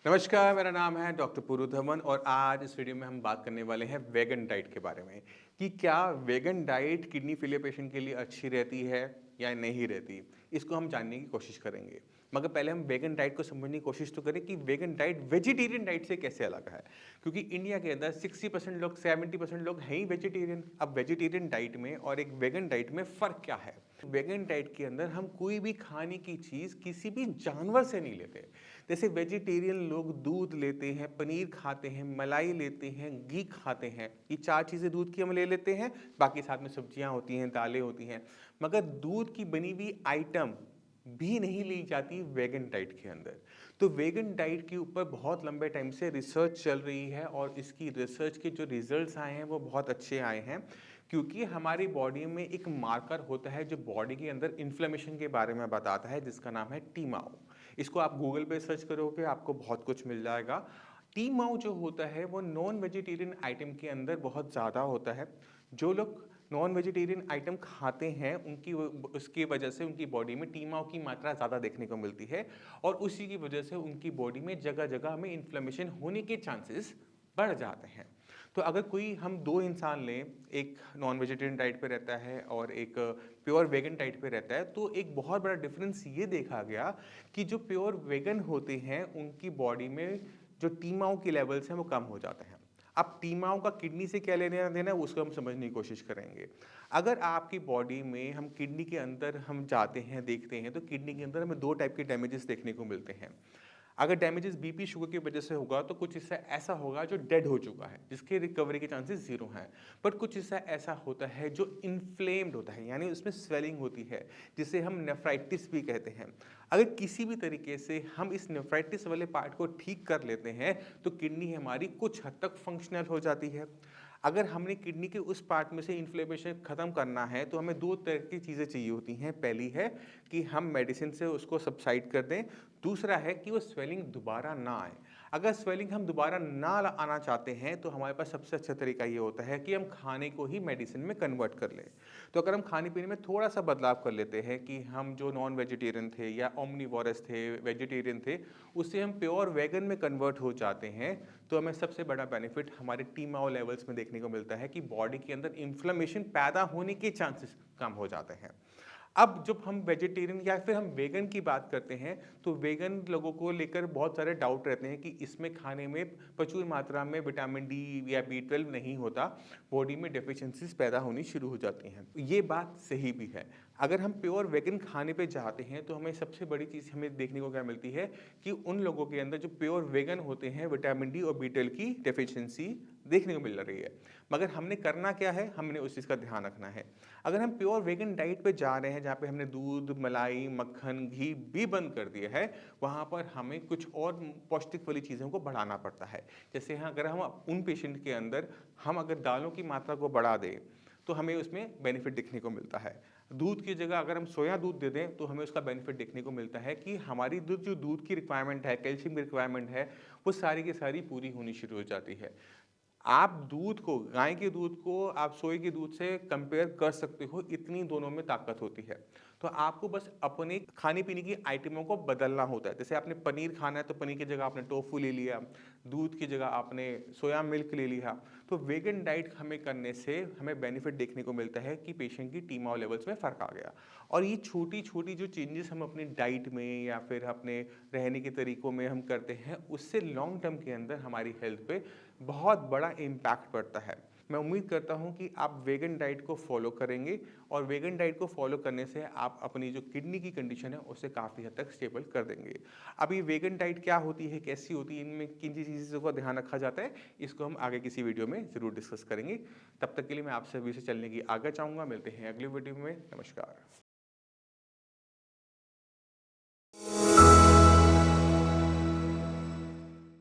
नमस्कार, मेरा नाम है डॉक्टर पुरु धवन और आज इस वीडियो में हम बात करने वाले हैं वेगन डाइट के बारे में कि क्या vegan diet kidney failure patient के लिए अच्छी रहती है या नहीं रहती। इसको हम जानने की कोशिश करेंगे। मगर पहले हम वेगन डाइट को समझने की कोशिश तो करें कि वेगन डाइट वेजिटेरियन डाइट से कैसे अलग है, क्योंकि इंडिया के अंदर 60% लोग 70% लोग हैं ही वेजिटेरियन। अब वेजिटेरियन डाइट में और एक वेगन डाइट में फ़र्क क्या है। वेगन डाइट के अंदर हम कोई भी खाने की चीज़ किसी भी जानवर से नहीं लेते। जैसे वेजिटेरियन लोग दूध लेते हैं, पनीर खाते हैं, मलाई लेते हैं, घी खाते हैं, ये 4 चीज़ें दूध की हम ले लेते हैं। बाकी साथ में सब्जियां होती हैं, दालें होती हैं, मगर दूध की बनी हुई आइटम भी नहीं ली जाती वेगन डाइट के अंदर। तो वेगन डाइट के ऊपर बहुत लंबे टाइम से रिसर्च चल रही है और इसकी रिसर्च के जो रिजल्ट्स आए हैं वो बहुत अच्छे आए हैं, क्योंकि हमारी बॉडी में एक मार्कर होता है जो बॉडी के अंदर इन्फ्लेमेशन के बारे में बताता है, जिसका नाम है टीमाओ। इसको आप गूगल पे सर्च करोगे आपको बहुत कुछ मिल जाएगा। टीमाओ जो होता है वो नॉन वेजिटेरियन आइटम के अंदर बहुत ज़्यादा होता है। जो लोग नॉन वेजिटेरियन आइटम खाते हैं उनकी उसकी वजह से उनकी बॉडी में टीमाओ की मात्रा ज़्यादा देखने को मिलती है और उसी की वजह से उनकी बॉडी में जगह जगह में इन्फ्लेमेशन होने के चांसेस बढ़ जाते हैं। तो अगर कोई हम दो इंसान लें, एक नॉन वेजिटेरियन डाइट पे रहता है और एक प्योर वेगन डाइट पे रहता है, तो एक बहुत बड़ा डिफरेंस ये देखा गया कि जो प्योर वेगन होते हैं उनकी बॉडी में जो टीमाओ के लेवल्स हैं वो कम हो जाते हैं। अब टीमाओ का किडनी से क्या लेना देना है उसको हम समझने की कोशिश करेंगे। अगर आपकी बॉडी में हम किडनी के अंदर हम जाते हैं, देखते हैं, तो किडनी के अंदर हमें 2 टाइप के डैमेजेस देखने को मिलते हैं। अगर डैमेजेस बीपी शुगर की वजह से होगा तो कुछ हिस्सा ऐसा होगा जो डेड हो चुका है, जिसके रिकवरी के चांसेस ज़ीरो हैं। बट कुछ हिस्सा ऐसा होता है जो इन्फ्लेम्ड होता है, यानी उसमें स्वेलिंग होती है, जिसे हम नेफ्राइटिस भी कहते हैं। अगर किसी भी तरीके से हम इस नेफ्राइटिस वाले पार्ट को ठीक कर लेते हैं तो किडनी हमारी कुछ हद तक फंक्शनल हो जाती है। अगर हमने किडनी के उस पार्ट में से इन्फ्लेमेशन ख़त्म करना है तो हमें 2 तरह की चीज़ें चाहिए होती हैं। पहली है कि हम मेडिसिन से उसको सबसाइड कर दें, दूसरा है कि वो स्वेलिंग दोबारा ना आए। अगर स्वेलिंग हम दोबारा ना आना चाहते हैं तो हमारे पास सबसे अच्छा तरीका ये होता है कि हम खाने को ही मेडिसिन में कन्वर्ट कर लें। तो अगर हम खाने पीने में थोड़ा सा बदलाव कर लेते हैं कि हम जो नॉन वेजिटेरियन थे या ओमनीवोरस थे, वेजिटेरियन थे, उससे हम प्योर वेगन में कन्वर्ट हो जाते हैं, तो हमें सबसे बड़ा बेनिफिट हमारे टीमाओ लेवल्स में देखने को मिलता है कि बॉडी के अंदर इन्फ्लेमेशन पैदा होने के चांसेस कम हो जाते हैं। अब जब हम वेजिटेरियन या फिर हम वेगन की बात करते हैं तो वेगन लोगों को लेकर बहुत सारे डाउट रहते हैं कि इसमें खाने में प्रचुर मात्रा में विटामिन डी या बी 12 नहीं होता, बॉडी में डेफिशिएंसीज पैदा होनी शुरू हो जाती हैं। ये बात सही भी है। अगर हम प्योर वेगन खाने पे जाते हैं तो हमें सबसे बड़ी चीज़ हमें देखने को क्या मिलती है कि उन लोगों के अंदर जो प्योर वेगन होते हैं विटामिन डी और बी 12 की डेफिशिएंसी देखने को मिल रही है। मगर हमने करना क्या है, हमने उस चीज़ का ध्यान रखना है। अगर हम प्योर वेगन डाइट पे जा रहे हैं जहाँ पे हमने दूध, मलाई, मक्खन, घी भी बंद कर दिया है, वहाँ पर हमें कुछ और पौष्टिक वाली चीज़ों को बढ़ाना पड़ता है। जैसे अगर हम उन पेशेंट के अंदर हम अगर दालों की मात्रा को बढ़ा दें तो हमें उसमें बेनिफिट देखने को मिलता है। दूध की जगह अगर हम सोया दूध दे दें तो हमें उसका बेनिफिट देखने को मिलता है कि हमारी जो दूध की रिक्वायरमेंट है, कैल्शियम की रिक्वायरमेंट है, वो सारी की सारी पूरी होनी शुरू हो जाती है। आप दूध को, गाय के दूध को आप सोए के दूध से कंपेयर कर सकते हो, इतनी दोनों में ताकत होती है। तो आपको बस अपने खाने पीने की आइटमों को बदलना होता है। जैसे आपने पनीर खाना है तो पनीर की जगह आपने टोफू ले लिया, दूध की जगह आपने सोया मिल्क ले लिया। तो वेगन डाइट हमें करने से हमें बेनिफिट देखने को मिलता है कि पेशेंट की टीमाओ लेवल्स में फ़र्क आ गया। और ये छोटी छोटी जो चेंजेस हम अपनी डाइट में या फिर अपने रहने के तरीकों में हम करते हैं, उससे लॉन्ग टर्म के अंदर हमारी हेल्थ पे बहुत बड़ा इम्पैक्ट पड़ता है। मैं उम्मीद करता हूँ कि आप वेगन डाइट को फॉलो करेंगे और वेगन डाइट को फॉलो करने से आप अपनी जो किडनी की कंडीशन है उसे काफ़ी हद तक स्टेबल कर देंगे। अब ये वेगन डाइट क्या होती है, कैसी होती है, इनमें किन चीज़ों का ध्यान रखा जाता है, इसको हम आगे किसी वीडियो में ज़रूर डिस्कस करेंगे। तब तक के लिए मैं आपसे अभी से चलने की आज्ञा चाहूँगा। मिलते हैं अगली वीडियो में। नमस्कार।